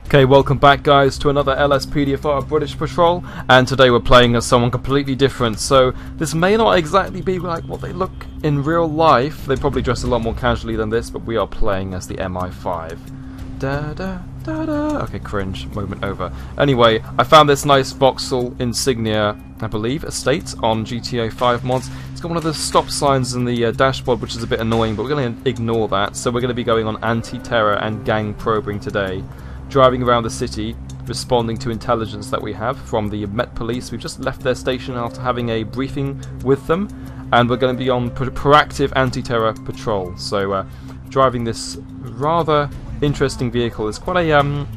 Okay, welcome back guys to another LSPDFR British Patrol, and today we're playing as someone completely different. So this may not exactly be like what they look in real life. They probably dress a lot more casually than this, but we are playing as the MI5. Da da da da. Okay, cringe. Moment over. Anyway, I found this nice voxel insignia, I believe, estate on GTA 5 mods. It's got one of the stop signs in the dashboard, which is a bit annoying, but we're going to ignore that. So we're going to be going on anti-terror and gang probing today. Driving around the city, responding to intelligence that we have from the Met Police. We've just left their station after having a briefing with them, and we're going to be on proactive anti-terror patrol. So driving this rather interesting vehicle is quite a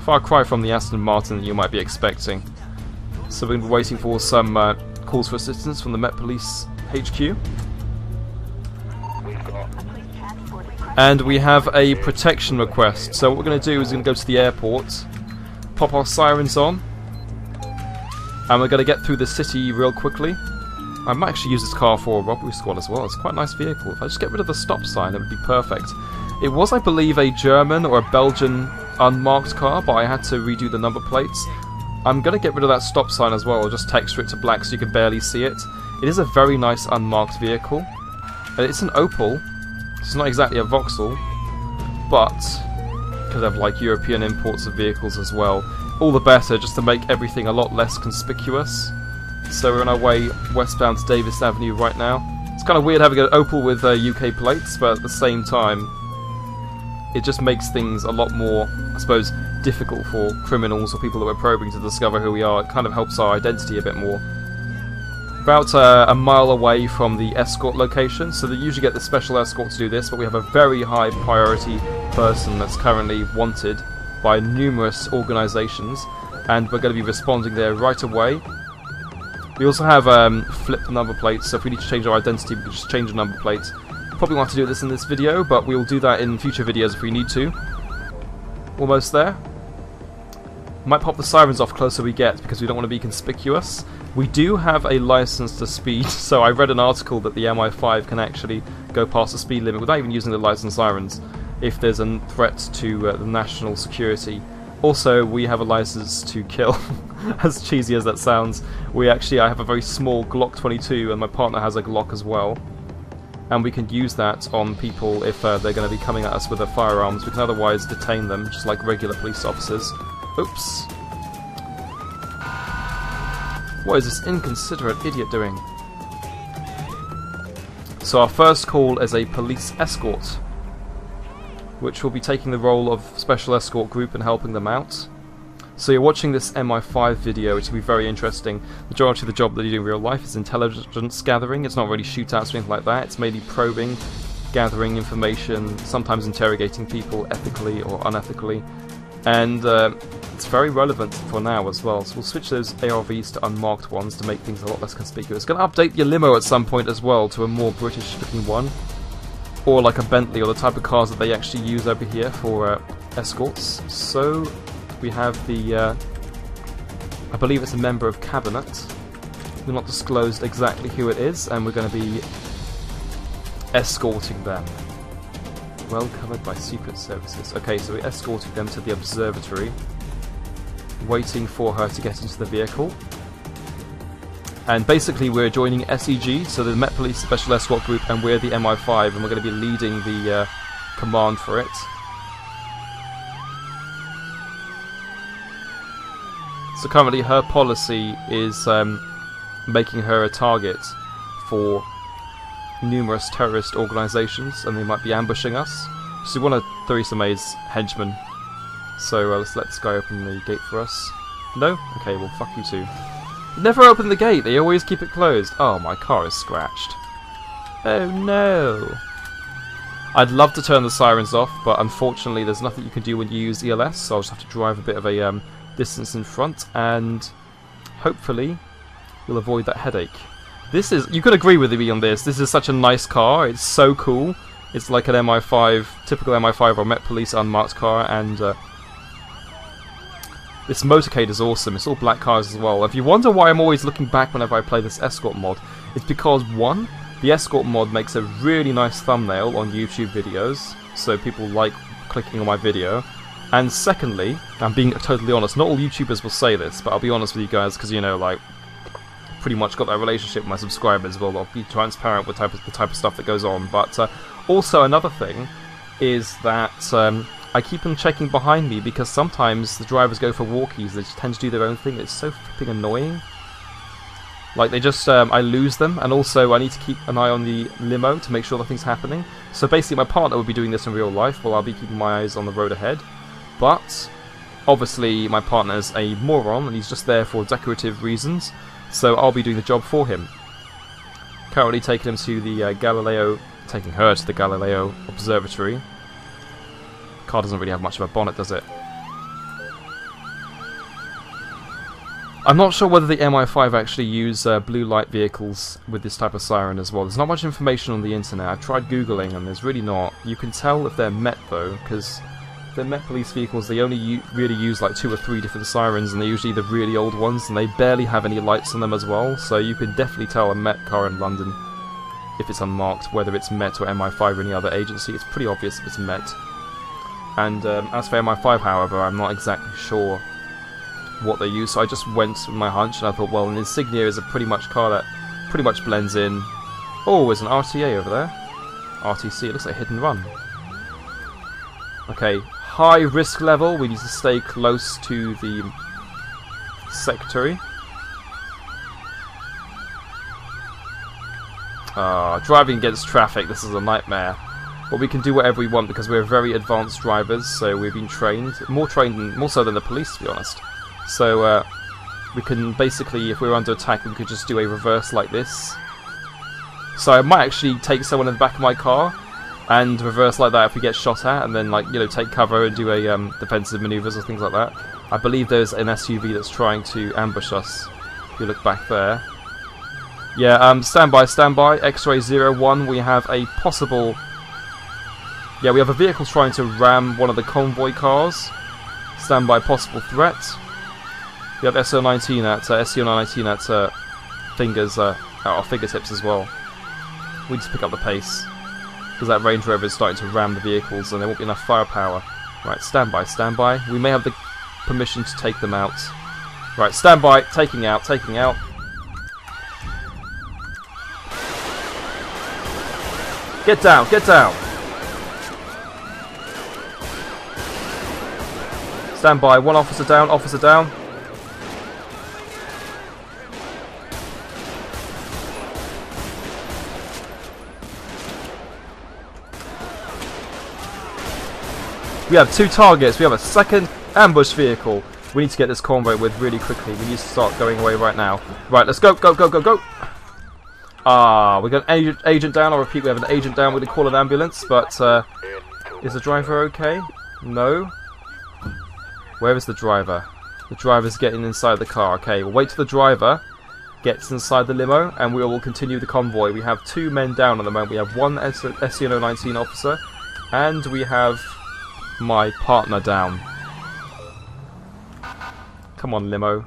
far cry from the Aston Martin that you might be expecting. So we're going to be waiting for some calls for assistance from the Met Police HQ. And we have a protection request. So what we're going to do is we're going to go to the airport, pop our sirens on, and we're going to get through the city real quickly. I might actually use this car for a robbery squad as well. It's quite a nice vehicle. If I just get rid of the stop sign, it would be perfect. It was, I believe, a German or a Belgian unmarked car, but I had to redo the number plates. I'm going to get rid of that stop sign as well. I'll just texture it to black so you can barely see it. It is a very nice unmarked vehicle. It's an Opel. It's not exactly a voxel, but could have like European imports of vehicles as well. All the better, just to make everything a lot less conspicuous. So we're on our way westbound to Davis Avenue right now. It's kind of weird having an Opel with UK plates, but at the same time, it just makes things a lot more, I suppose, difficult for criminals or people that we're probing to discover who we are. It kind of helps our identity a bit more. About a mile away from the Escort location, so they usually get the special escort to do this, but we have a very high priority person that's currently wanted by numerous organisations, and we're going to be responding there right away. We also have flipped number plates, so if we need to change our identity, we can just change the number plate. Probably want to do this in this video, but we will do that in future videos if we need to. Almost there. Might pop the sirens off closer we get, because we don't want to be conspicuous. We do have a license to speed, so I read an article that the MI5 can actually go past the speed limit without even using the license sirens if there's a threat to the national security. Also, we have a license to kill. As cheesy as that sounds, I have a very small Glock 22 and my partner has a Glock as well. And we can use that on people if they're going to be coming at us with their firearms. We can otherwise detain them, just like regular police officers. Oops. What is this inconsiderate idiot doing? So our first call is a police escort, which will be taking the role of special escort group and helping them out. So you're watching this MI5 video, which will be very interesting. The majority of the job that you do in real life is intelligence gathering. It's not really shootouts or anything like that. It's mainly probing, gathering information, sometimes interrogating people ethically or unethically. And it's very relevant for now as well, so we'll switch those ARVs to unmarked ones to make things a lot less conspicuous. Going to update your limo at some point as well to a more British looking one, or like a Bentley, or the type of cars that they actually use over here for escorts. So we have the, I believe it's a member of cabinet. We're not disclosed exactly who it is, and we're going to be escorting them. Well covered by secret services. Okay, so we're escorting them to the observatory, waiting for her to get into the vehicle. And basically we're joining SEG, so the Met Police Special Escort Group, and we're the MI5, and we're going to be leading the command for it. So currently her policy is making her a target for numerous terrorist organisations, and they might be ambushing us. So we want to Theresa May's henchmen. So let's let this guy open the gate for us. No? Okay, well fuck you too. Never open the gate, they always keep it closed. Oh, my car is scratched. Oh no. I'd love to turn the sirens off, but unfortunately there's nothing you can do when you use ELS, so I'll just have to drive a bit of a distance in front, and hopefully we'll avoid that headache. This is, you could agree with me on this is such a nice car, it's so cool. It's like an MI5, typical MI5 or Met Police unmarked car, and this motorcade is awesome. It's all black cars as well. If you wonder why I'm always looking back whenever I play this Escort mod, it's because, one, the Escort mod makes a really nice thumbnail on YouTube videos, so people like clicking on my video. And secondly, I'm being totally honest, not all YouTubers will say this, but I'll be honest with you guys, because, you know, like, pretty much got that relationship with my subscribers. Well, I'll be transparent with the type of stuff that goes on. But also another thing is that I keep on checking behind me, because sometimes the drivers go for walkies. They just tend to do their own thing. It's so flipping annoying. Like, they just, I lose them, and also I need to keep an eye on the limo to make sure nothing's happening. So basically my partner would be doing this in real life, while I'll be keeping my eyes on the road ahead. But, obviously my partner's a moron, and he's just there for decorative reasons, so I'll be doing the job for him. Currently taking him to the taking her to the Galileo Observatory. Car doesn't really have much of a bonnet, does it? I'm not sure whether the MI5 actually use blue light vehicles with this type of siren as well. There's not much information on the internet. I've tried googling and there's really not. You can tell if they're Met though, because they're Met police vehicles. They only really use like 2 or 3 different sirens, and they're usually the really old ones, and they barely have any lights on them as well. So you can definitely tell a Met car in London if it's unmarked, whether it's Met or MI5 or any other agency. It's pretty obvious if it's Met. And as for MI5, however, I'm not exactly sure what they use, so I just went with my hunch, and I thought, well, an Insignia is a pretty much car that pretty much blends in. Oh, there's an RTA over there. RTC, it looks like hit and run. Okay, high risk level, we need to stay close to the secretary. Driving against traffic, this is a nightmare. But we can do whatever we want because we're very advanced drivers, so we've been trained, more so than the police, to be honest. So we can basically, if we're under attack, we could just do a reverse like this. So I might actually take someone in the back of my car and reverse like that if we get shot at, and then, like, you know, take cover and do a defensive maneuvers or things like that. I believe there's an SUV that's trying to ambush us. If you look back there. Yeah, stand by, X-ray 01, we have a possible... Yeah, we have a vehicle trying to ram one of the convoy cars. Stand by, possible threat. We have SO19 at SCO19 at our fingertips as well. We just pick up the pace because that Range Rover is starting to ram the vehicles, and there won't be enough firepower. Right, stand by. We may have the permission to take them out. Right, stand by, taking out. Get down. Stand by, one officer down. We have 2 targets. We have a second ambush vehicle. We need to get this convoy with really quickly. We need to start going away right now. Right, let's go. We got an agent down. I'll repeat, we have an agent down. We're going to call an ambulance, but is the driver okay? No. Where is the driver? The driver's getting inside the car. Okay, we'll wait till the driver gets inside the limo, and we will continue the convoy. We have 2 men down at the moment. We have 1 SCO19 officer, and we have my partner down. Come on, limo.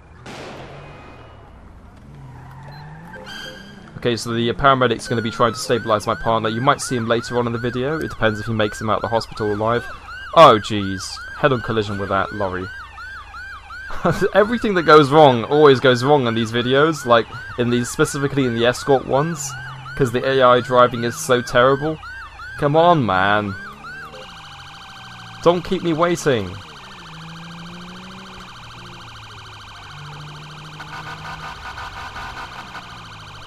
Okay, so the paramedic's going to be trying to stabilise my partner. You might see him later on in the video. It depends if he makes him out of the hospital alive. Oh, jeez. Head-on collision with that lorry. Everything that goes wrong always goes wrong in these videos, like specifically in the Escort ones, because the AI driving is so terrible. Come on, man. Don't keep me waiting.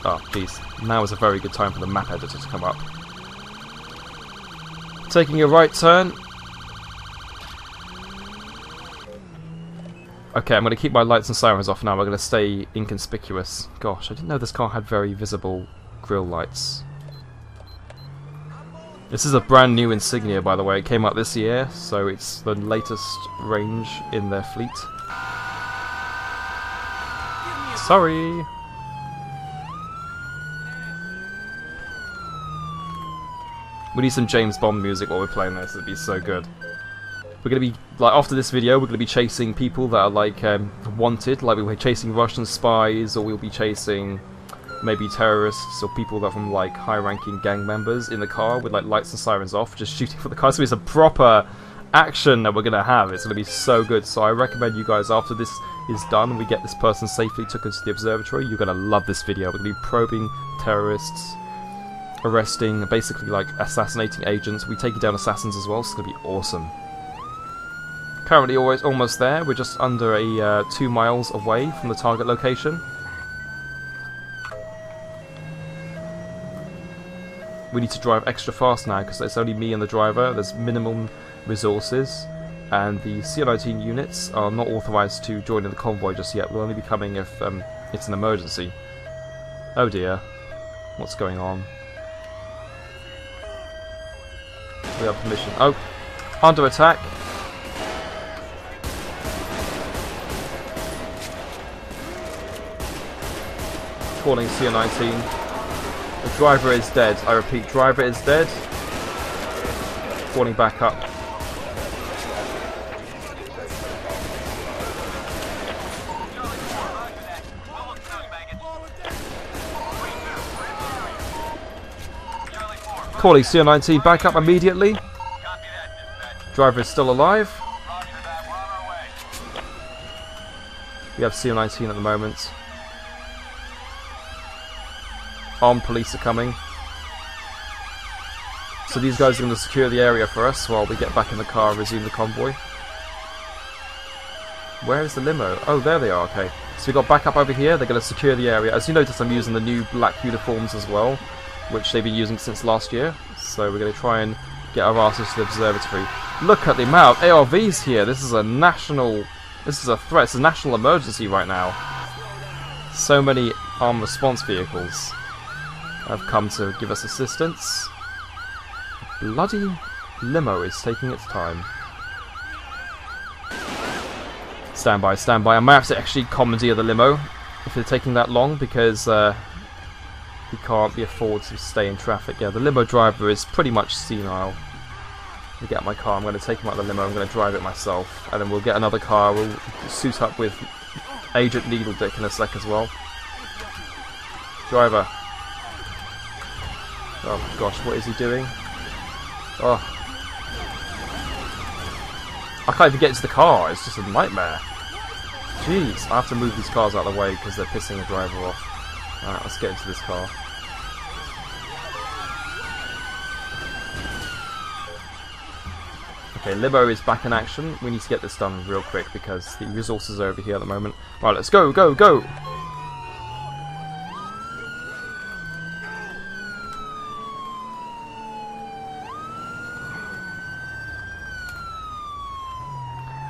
Oh, jeez. Now is a very good time for the map editor to come up. Taking a right turn. Okay, I'm going to keep my lights and sirens off now. We're going to stay inconspicuous. Gosh, I didn't know this car had very visible grille lights. This is a brand new Insignia, by the way. It came out this year, so it's the latest range in their fleet. Sorry! We need some James Bond music while we're playing this. It'd be so good. We're going to be, like, after this video, we're going to be chasing people that are, like, wanted. Like, we'll be chasing Russian spies, or we'll be chasing maybe terrorists, or people that are from, like, high-ranking gang members in the car with, like, lights and sirens off, just shooting for the car. So it's a proper action that we're going to have. It's going to be so good. So I recommend you guys, after this is done, we get this person safely took into the observatory. You're going to love this video. We're going to be probing terrorists, arresting, basically like assassinating agents. We taking down assassins as well, so it's going to be awesome. Currently almost there. We're just under a 2 miles away from the target location. We need to drive extra fast now because it's only me and the driver. There's minimum resources, and the CO-19 units are not authorized to join in the convoy just yet. We'll only be coming if it's an emergency. Oh dear. What's going on? We have permission. Oh! Under attack! Calling CO-19. The driver is dead. I repeat, driver is dead. Falling back up. Calling CO-19 back up immediately. Driver is still alive. We have CO-19 at the moment. Armed police are coming. So these guys are going to secure the area for us while we get back in the car and resume the convoy. Where is the limo? Oh, there they are, okay. So we got back up over here, they're going to secure the area. As you notice, I'm using the new black uniforms as well, which they've been using since last year. So we're going to try and get our asses to the observatory. Look at the amount of ARVs here. This is a national... This is a threat. It's a national emergency right now. So many armed response vehicles have come to give us assistance. Bloody limo is taking its time. Stand by, stand by. I might have to actually commandeer the limo if they're taking that long, because we can't be afford to stay in traffic. Yeah, the limo driver is pretty much senile. Let me get out my car. I'm going to take him out of the limo. I'm going to drive it myself, and then we'll get another car. We'll suit up with Agent Needledick in a sec as well. Driver. Oh gosh, what is he doing? Oh. I can't even get into the car, it's just a nightmare. Jeez, I have to move these cars out of the way because they're pissing the driver off. Alright, let's get into this car. Okay, limo is back in action. We need to get this done real quick because the resources are over here at the moment. Right, let's go, go, go!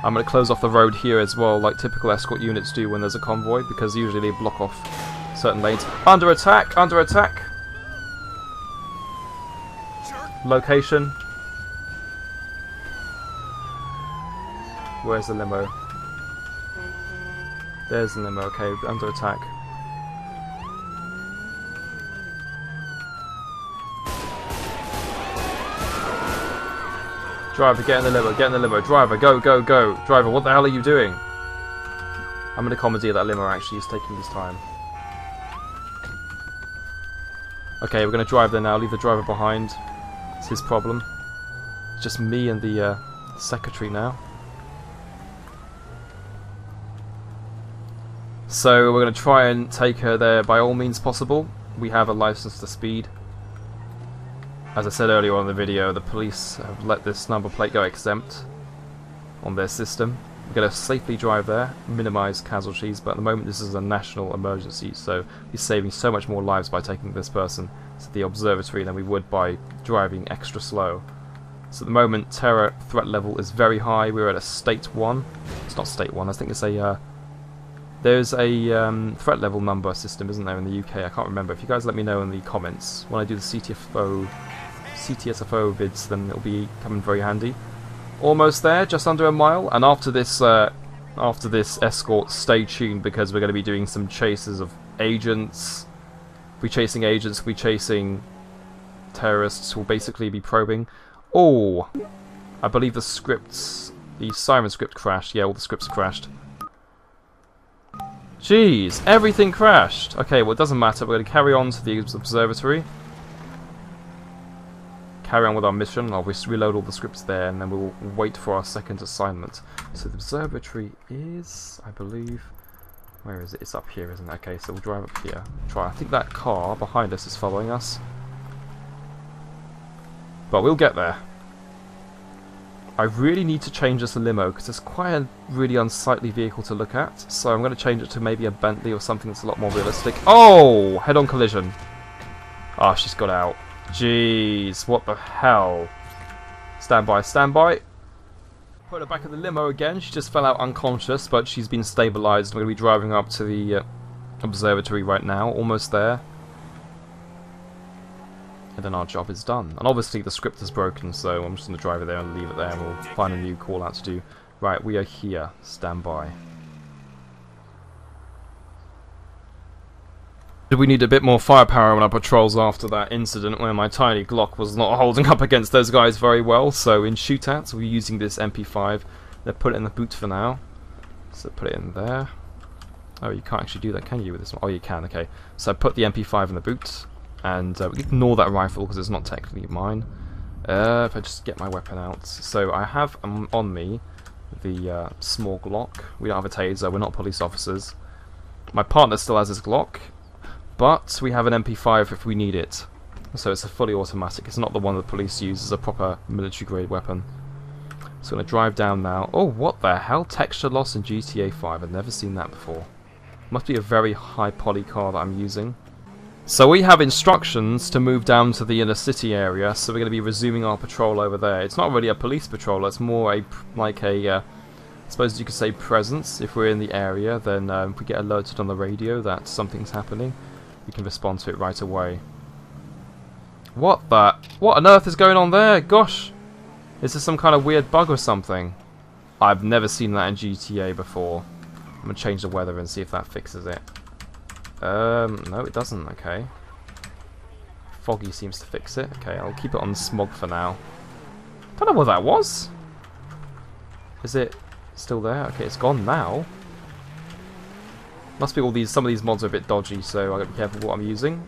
I'm going to close off the road here as well, like typical escort units do when there's a convoy, because usually they block off certain lanes. Under attack! Under attack! Location. Where's the limo? There's the limo, okay, under attack. Driver, get in the limo, get in the limo. Driver, go, go, go. Driver, what the hell are you doing? I'm going to commandeer that limo, actually. He's taking his time. Okay, we're going to drive there now. Leave the driver behind. It's his problem. It's just me and the secretary now. So we're going to try and take her there by all means possible. We have a license to speed. As I said earlier on in the video, the police have let this number plate go exempt on their system. We're going to safely drive there, minimise casualties, but at the moment this is a national emergency, so we're saving so much more lives by taking this person to the observatory than we would by driving extra slow. So at the moment, terror threat level is very high. We're at a state 1. It's not state 1, I think it's a... There's a threat level number system, isn't there, in the UK? I can't remember. If you guys let me know in the comments when I do the CTSFO vids, then it'll be coming very handy. Almost there, just under a mile. And after this escort, stay tuned because we're going to be doing some chases of agents. We're chasing agents. We're chasing terrorists. We'll basically be probing. Oh, I believe the siren script crashed. Yeah, all the scripts crashed. Jeez, everything crashed. Okay, well it doesn't matter. We're going to carry on to the observatory. carry on with our mission. I'll just reload all the scripts there, and then we'll wait for our second assignment. So the observatory is, I believe, where is it? It's up here, isn't it? Okay, so we'll drive up here. I think that car behind us is following us. But we'll get there. I really need to change this limo because it's quite a really unsightly vehicle to look at. So I'm going to change it to maybe a Bentley or something that's a lot more realistic. Oh! Head-on collision. Ah, she's got out. Jeez, what the hell? Stand by, stand by. Put her back in the limo again. She just fell out unconscious, but she's been stabilised. We're going to be driving up to the observatory right now. Almost there. And then our job is done. And obviously the script is broken, so I'm just going to drive it there and leave it there, and we'll find a new call out to do. Right, we are here. Stand by. We need a bit more firepower on our patrols after that incident where my tiny Glock was not holding up against those guys very well. So in shootouts, we're using this MP5. They put it in the boot for now. So put it in there. Oh, you can't actually do that, can you, with this one? Oh, you can, okay. So put the MP5 in the boot. And we ignore that rifle because it's not technically mine. If I just get my weapon out. So I have on me the small Glock. We don't have a taser, we're not police officers. My partner still has his Glock, but we have an MP5 if we need it. So it's a fully automatic. It's not the one the police use, it's a proper military grade weapon. So I'm going to drive down now. Oh, what the hell? Texture loss in GTA 5. I've never seen that before. Must be a very high poly car that I'm using. So we have instructions to move down to the inner city area, so we're going to be resuming our patrol over there. It's not really a police patrol, it's more like a, I suppose you could say presence. If we're in the area, then if we get alerted on the radio that something's happening, we can respond to it right away. What on earth is going on there? Gosh! Is this some kind of weird bug or something? I've never seen that in GTA before. I'm going to change the weather and see if that fixes it. No it doesn't, okay. Foggy seems to fix it. Okay, I'll keep it on smog for now. Don't know what that was. Is it still there? Okay, it's gone now. Must be all these, some of these mods are a bit dodgy, so I've got to be careful what I'm using.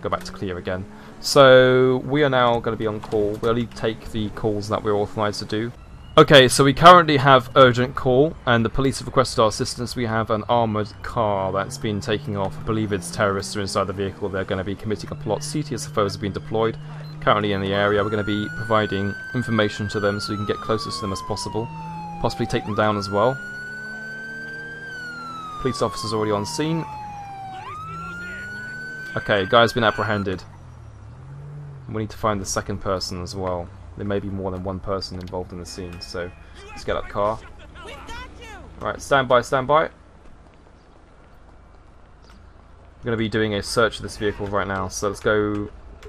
Go back to clear again. So, we are now going to be on call. We'll only take the calls that we're authorised to do. Okay, so we currently have urgent call, and the police have requested our assistance. We have an armoured car that's been taking off. I believe it's terrorists are inside the vehicle. They're going to be committing a plot. CTSFOs have been deployed, currently in the area. We're going to be providing information to them so we can get closest to them as possible. Possibly take them down as well. Police officers already on scene. Okay, guy's been apprehended. We need to find the second person as well. There may be more than one person involved in the scene, so let's get that car. Right, stand by, stand by. We're going to be doing a search of this vehicle right now, so let's go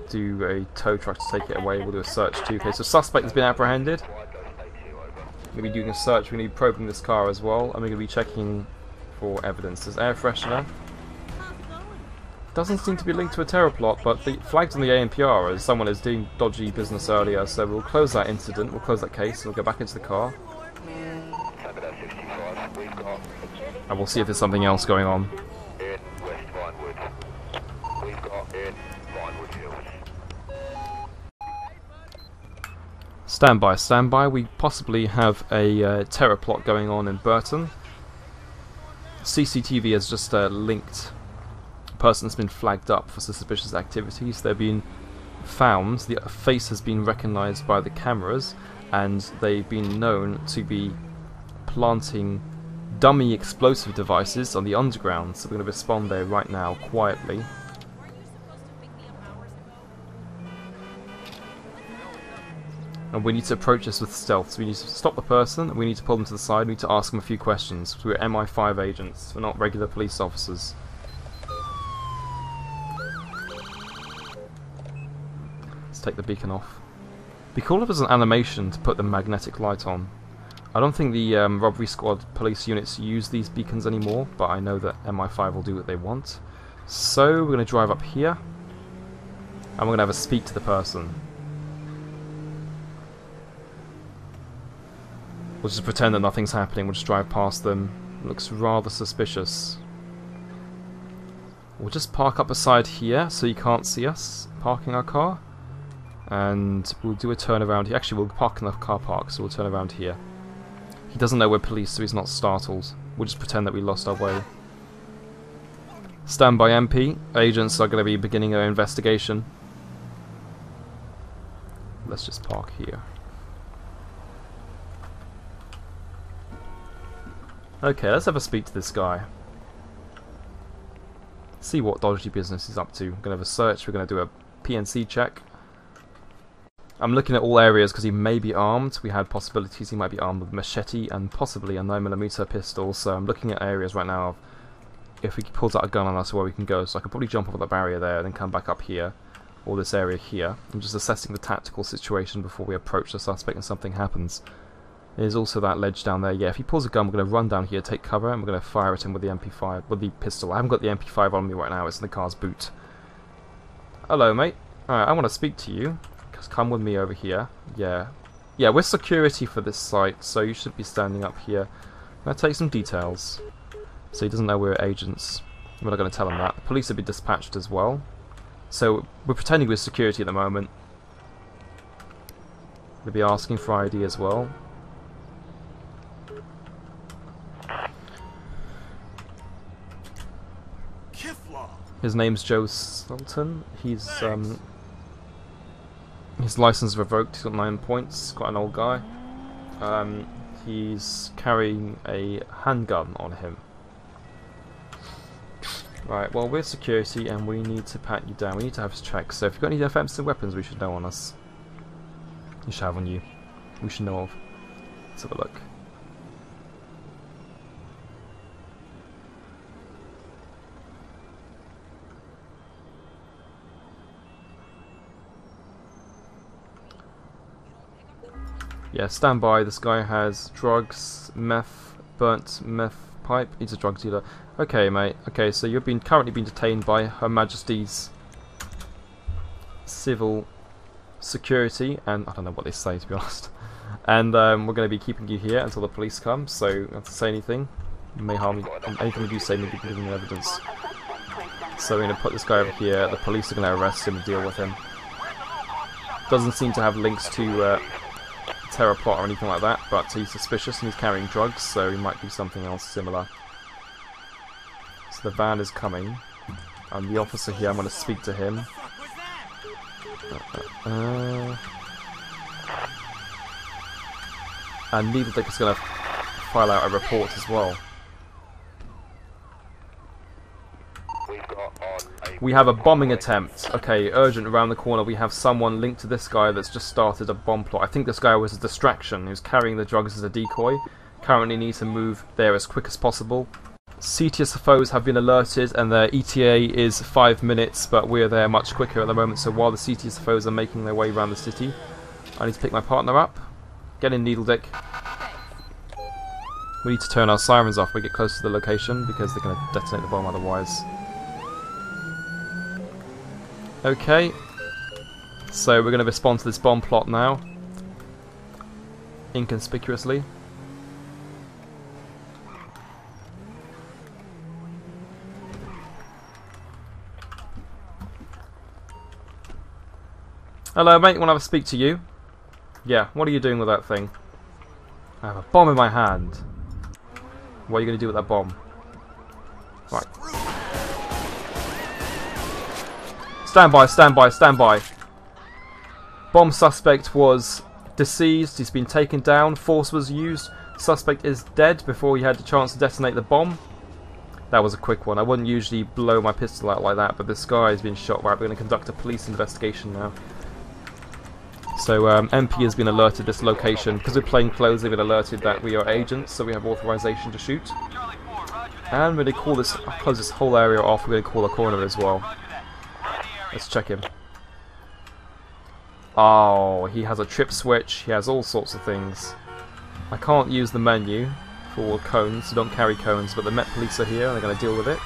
do a tow truck to take it away. We'll do a search too. Okay, so suspect has been apprehended. We're going to be doing a search. We're going to be probing this car as well, and we're going to be checking for evidence. There's air freshener. Doesn't seem to be linked to a terror plot, but the flagged on the ANPR as someone is doing dodgy business earlier, so we'll close that incident, we'll close that case, and we'll go back into the car. And we'll see if there's something else going on. Stand by, stand by. We possibly have a terror plot going on in Burton. CCTV has just linked person has been flagged up for suspicious activities. They've been found, the face has been recognised by the cameras, and they've been known to be planting dummy explosive devices on the underground, so we're going to respond there right now, quietly. And we need to approach this with stealth, so we need to stop the person, and we need to pull them to the side, we need to ask them a few questions. We're MI5 agents, we're not regular police officers. Take the beacon off. Be cool if there's an animation to put the magnetic light on. I don't think the robbery squad police units use these beacons anymore, but I know that MI5 will do what they want. So we're going to drive up here, and we're going to have a speak to the person. We'll just pretend that nothing's happening, we'll just drive past them. It looks rather suspicious. We'll just park up beside here so you can't see us parking our car. And we'll do a turn around here. Actually, we'll park in the car park, so we'll turn around here. He doesn't know we're police, so he's not startled. We'll just pretend that we lost our way. Stand by MP. Agents are going to be beginning their investigation. Let's just park here. Okay, let's have a speak to this guy. See what dodgy business he's up to. We're going to have a search, we're going to do a PNC check. I'm looking at all areas because he may be armed. We had possibilities he might be armed with a machete and possibly a 9mm pistol, so I'm looking at areas right now of if he pulls out a gun on us where we can go. So I could probably jump over the barrier there and then come back up here, or this area here. I'm just assessing the tactical situation before we approach the suspect and something happens. There's also that ledge down there. Yeah, if he pulls a gun, we're going to run down here, take cover, and we're going to fire at him with the MP5, with the pistol. I haven't got the MP5 on me right now, it's in the car's boot. Hello, mate. Alright, I want to speak to you. Just come with me over here. Yeah. Yeah, we're security for this site, so you should be standing up here. I'll take some details. So he doesn't know we're agents. We're not going to tell him that. The police have been dispatched as well. So we're pretending we're security at the moment. We'll be asking for ID as well. His name's Joe Sultan. He's his license revoked. He's got 9 points. Quite an old guy. He's carrying a handgun on him. Right. Well, we're security, and we need to pat you down. We need to have his checks. So if you've got any offensive weapons, we should know on us. You should have on you. We should know of. Let's have a look. Yeah, stand by. This guy has drugs, meth, burnt meth pipe. He's a drug dealer. Okay, mate. Okay, so you've been currently being detained by Her Majesty's Civil Security, and I don't know what they say, to be honest. And we're going to be keeping you here until the police come. So you don't have to say anything. You may harm you. Anything you do say may be giving you evidence. So we're going to put this guy over here. The police are going to arrest him and deal with him. Doesn't seem to have links to terror plot or anything like that, but he's suspicious and he's carrying drugs, so he might do something else similar. So the van is coming. I'm the officer here, I'm going to speak to him. And NVidia is going to file out a report as well. We have a bombing attempt. Okay, urgent around the corner. We have someone linked to this guy that's just started a bomb plot. I think this guy was a distraction. He was carrying the drugs as a decoy. Currently need to move there as quick as possible. CTSFOs have been alerted and their ETA is 5 minutes, but we're there much quicker at the moment. So while the CTSFOs are making their way around the city, I need to pick my partner up. Get in, Needledick. We need to turn our sirens off when we get close to the location because they're going to detonate the bomb otherwise. Okay, so we're going to respond to this bomb plot now, inconspicuously. Hello mate, want to have a speak to you? Yeah, what are you doing with that thing? I have a bomb in my hand. What are you going to do with that bomb? Right. Stand by, stand by, stand by. Bomb suspect was deceased. He's been taken down. Force was used. Suspect is dead before he had the chance to detonate the bomb. That was a quick one. I wouldn't usually blow my pistol out like that, but this guy has been shot. Right, we're going to conduct a police investigation now. So MP has been alerted this location. Because we're plain clothes, they've been alerted that we are agents, so we have authorization to shoot. And we're going to call this, close this whole area off. We're going to call a coroner as well. Let's check him. Oh, he has a trip switch. He has all sorts of things. I can't use the menu for cones, so don't carry cones, but the Met Police are here and they're going to deal with it.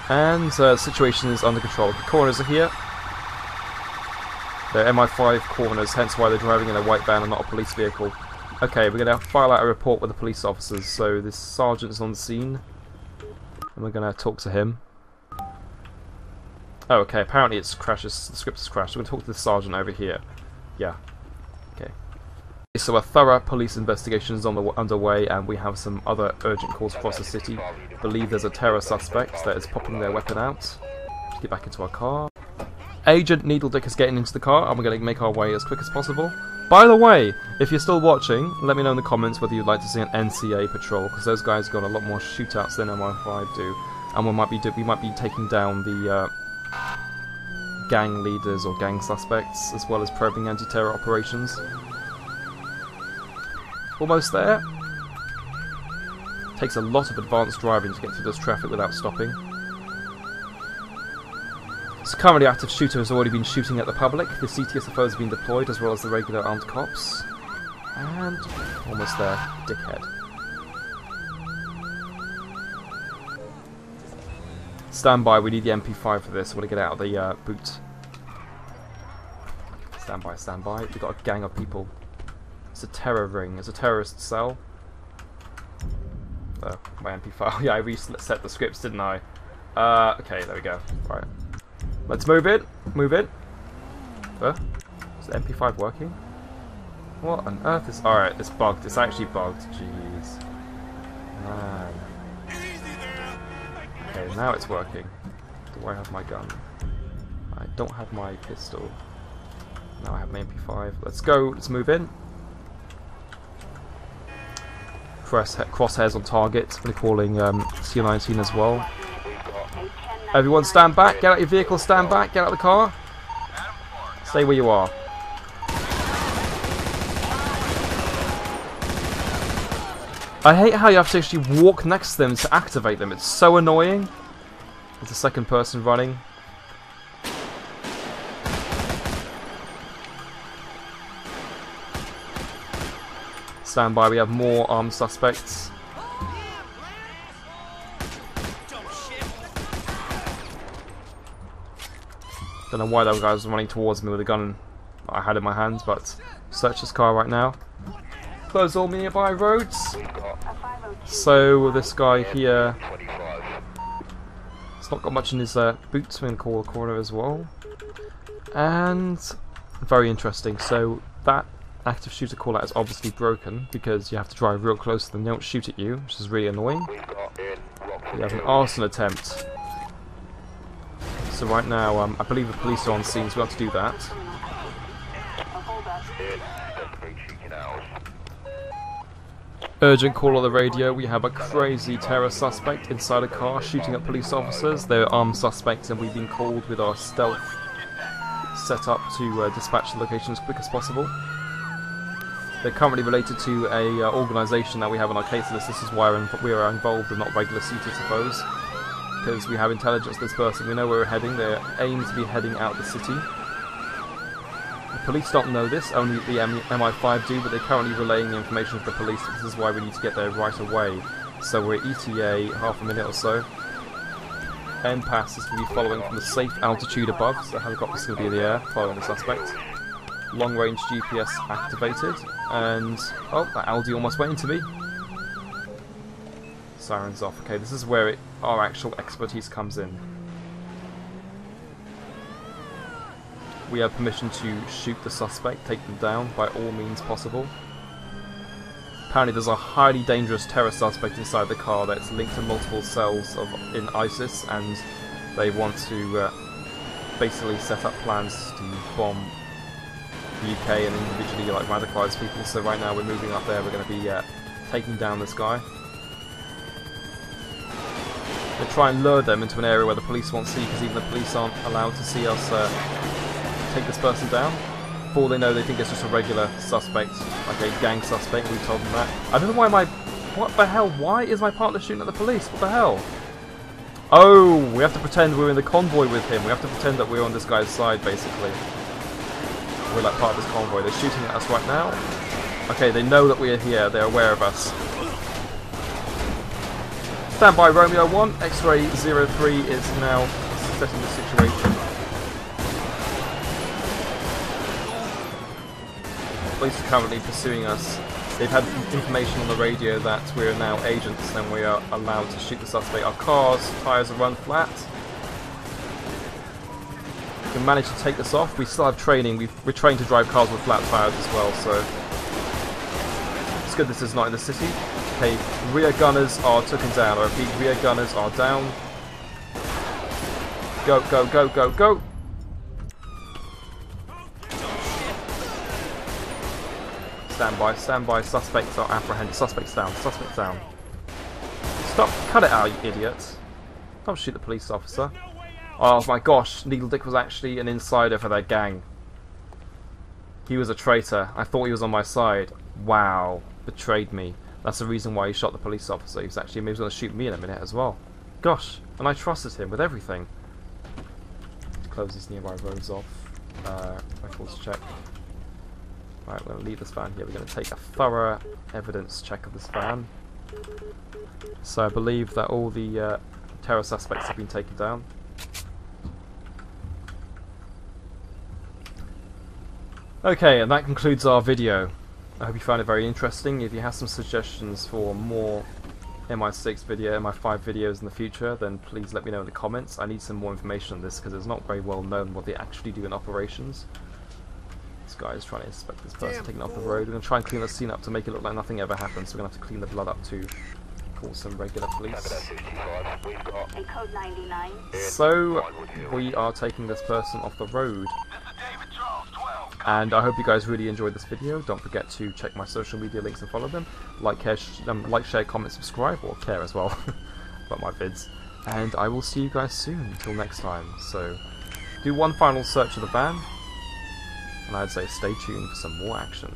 And the situation is under control. The coroners are here. They're MI5 coroners, hence why they're driving in a white van and not a police vehicle. Okay, we're going to file out a report with the police officers. So this sergeant is on the scene, and we're going to talk to him. Oh, okay, apparently it's crashes, the script has crashed. We're going to talk to the sergeant over here. Yeah. Okay. So a thorough police investigation is underway, and we have some other urgent calls across the city. I believe there's a terror suspect that is popping their weapon out. Let's get back into our car. Agent Needledick is getting into the car, and we're going to make our way as quick as possible. By the way, if you're still watching, let me know in the comments whether you'd like to see an NCA patrol, because those guys got a lot more shootouts than MI5 do, and we might be taking down the gang leaders or gang suspects, as well as probing anti-terror operations. Almost there. Takes a lot of advanced driving to get through this traffic without stopping. So currently active shooter has already been shooting at the public. The CTSFO has been deployed, as well as the regular armed cops. And almost there, dickhead. Stand by, we need the MP5 for this. I want to get out of the boot. Stand by, stand by. We've got a gang of people. It's a terror ring. It's a terrorist cell. Oh, my MP5. Yeah, I reset the scripts, didn't I? Okay, there we go. Right. Let's move in. Move in. Is the MP5 working? What on earth is... Alright, it's bugged. It's actually bugged. Jeez. Man. Okay, now it's working. Do I have my gun? I don't have my pistol. Now I have my MP5. Let's go. Let's move in. Crosshairs on target. We're calling C19 as well. Everyone stand back, get out your vehicle, stand back, get out of the car. Stay where you are. I hate how you have to actually walk next to them to activate them. It's so annoying. There's a second person running. Stand by, we have more armed suspects. Don't know why that guy was running towards me with a gun I had in my hands, but search this car right now. Close all nearby roads. So this guy here, he's not got much in his boots. We're going to call a corner as well. And very interesting. So that active shooter callout is obviously broken because you have to drive real close to them. They don't shoot at you, which is really annoying. We have an arson attempt. So right now, I believe the police are on scene, so we have to do that. Urgent call on the radio. We have a crazy terror suspect inside a car shooting at police officers. They're armed suspects, and we've been called with our stealth set up to dispatch the location as quick as possible. They're currently related to a organisation that we have on our case list. This is why we are involved and not regular CTSFOs. Because we have intelligence of this person, we know where we're heading. They're aimed to be heading out the city. The police don't know this, only the MI5 do, but they're currently relaying the information to the police. This is why we need to get there right away. So we're ETA half a minute or so. MPAS is going to be following from the safe altitude above, so the helicopter's going to be in the air following the suspect. Long range GPS activated, and oh, that Audi almost went into me. Sirens off. Okay, this is where our actual expertise comes in. We have permission to shoot the suspect, take them down by all means possible. Apparently there's a highly dangerous terror suspect inside the car that's linked to multiple cells in ISIS, and they want to basically set up plans to bomb the UK and individually radicalise people. So right now we're moving up there, we're going to be taking down this guy. They try and lure them into an area where the police won't see, because even the police aren't allowed to see us take this person down. For all they know, they think it's just a regular suspect, like a gang suspect. We told them that. I don't know why what the hell? Why is my partner shooting at the police? What the hell? Oh, we have to pretend we're in the convoy with him. We have to pretend that we're on this guy's side, basically. We're like part of this convoy. They're shooting at us right now. Okay, they know that we're here. They're aware of us. Stand by, Romeo 1, X-Ray 03 is now setting the situation. Police are currently pursuing us. They've had information on the radio that we're now agents and we are allowed to shoot the suspect. Our car's tyres are run flat. we managed to take this off. We still have training. We're trained to drive cars with flat tires as well, so it's good this is not in the city. Okay, rear gunners are taken down. I repeat, rear gunners are down. Go, go, go, go, go! Stand by, suspects are apprehended. Suspects down, suspects down. Stop, cut it out, you idiot. Don't shoot the police officer. Oh my gosh, Needle Dick was actually an insider for that gang. He was a traitor. I thought he was on my side. Wow, betrayed me. That's the reason why he shot the police officer. He was actually maybe going to shoot me in a minute as well. Gosh, and I trusted him with everything. Close these nearby roads off. Records check. Right, we're going to leave this van here. We're going to take a thorough evidence check of this van. So I believe that all the terror suspects have been taken down. Okay, and that concludes our video. I hope you found it very interesting. If you have some suggestions for more MI6 video, MI5 videos in the future, then please let me know in the comments. I need some more information on this because it's not very well known what they actually do in operations. This guy is trying to inspect this person taking off the road. We're going to try and clean the scene up to make it look like nothing ever happened, so we're going to have to clean the blood up to call some regular police. So, we are taking this person off the road. And I hope you guys really enjoyed this video. Don't forget to check my social media links and follow them. Like, share, comment, subscribe, or care as well about my vids. And I will see you guys soon. Until next time. So, do one final search of the van. And I'd say stay tuned for some more action.